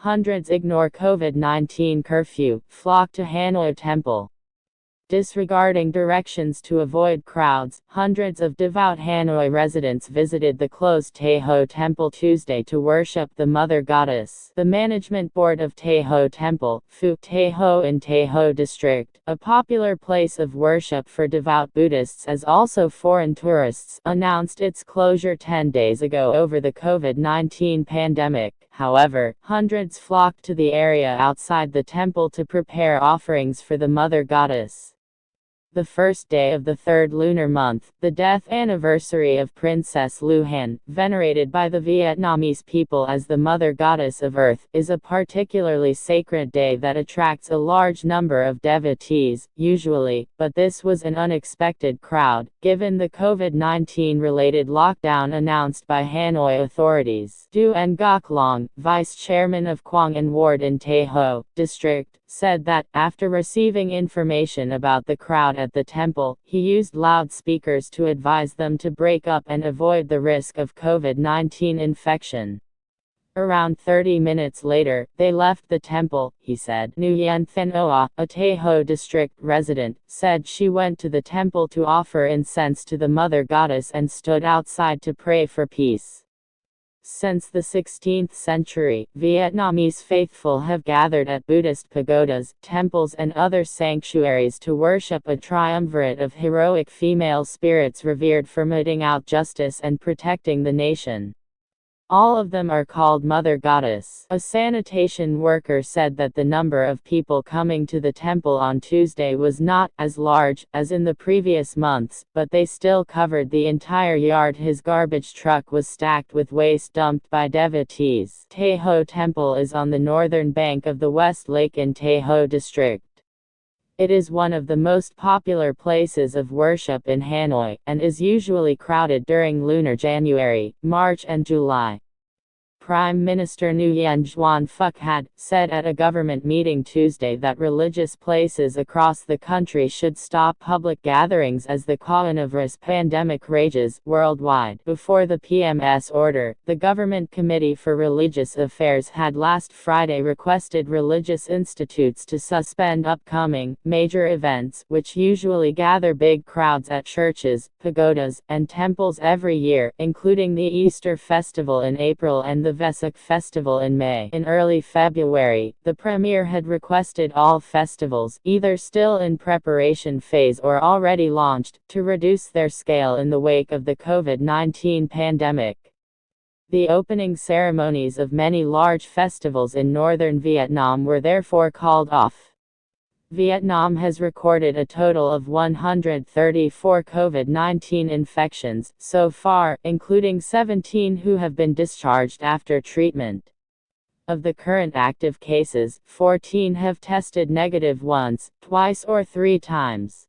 hundreds ignore COVID-19 curfew, flock to Hanoi Temple. Disregarding directions to avoid crowds, hundreds of devout Hanoi residents visited the closed Tay Ho Temple Tuesday to worship the Mother Goddess. The management board of Tay Ho Temple, Phu Tay Ho in Tay Ho District, a popular place of worship for devout Buddhists as also foreign tourists, announced its closure 10 days ago over the COVID-19 pandemic. However, hundreds flocked to the area outside the temple to prepare offerings for the Mother Goddess. The first day of the third lunar month, the death anniversary of Princess Lieu Hanh, venerated by the Vietnamese people as the Mother Goddess of Earth, is a particularly sacred day that attracts a large number of devotees, usually, but this was an unexpected crowd, given the COVID-19 related lockdown announced by Hanoi authorities. Du Ngoc Long, vice chairman of Quang An Ward in Tay Ho District, said that, after receiving information about the crowd at the temple, he used loudspeakers to advise them to break up and avoid the risk of COVID-19 infection. Around 30 minutes later, they left the temple, he said. Nguyen Thanh Oa, a Tay Ho District resident, said she went to the temple to offer incense to the Mother Goddess and stood outside to pray for peace. Since the 16th century, Vietnamese faithful have gathered at Buddhist pagodas, temples and other sanctuaries to worship a triumvirate of heroic female spirits revered for meting out justice and protecting the nation. All of them are called Mother Goddess. A sanitation worker said that the number of people coming to the temple on Tuesday was not as large as in the previous months, but they still covered the entire yard. His garbage truck was stacked with waste dumped by devotees. Tay Ho Temple is on the northern bank of the West Lake in Tay Ho District. It is one of the most popular places of worship in Hanoi, and is usually crowded during lunar January, March and July. Prime Minister Nguyen Xuan Phuc had said at a government meeting Tuesday that religious places across the country should stop public gatherings as the coronavirus pandemic rages worldwide. Before the PMS order, the Government Committee for Religious Affairs had last Friday requested religious institutes to suspend upcoming, major events, which usually gather big crowds at churches, pagodas, and temples every year, including the Easter Festival in April and the Vesak Festival in May. In early February, the Premier had requested all festivals, either still in preparation phase or already launched, to reduce their scale in the wake of the COVID-19 pandemic. The opening ceremonies of many large festivals in northern Vietnam were therefore called off. Vietnam has recorded a total of 134 COVID-19 infections so far, including 17 who have been discharged after treatment. Of the current active cases, 14 have tested negative once, twice or 3 times.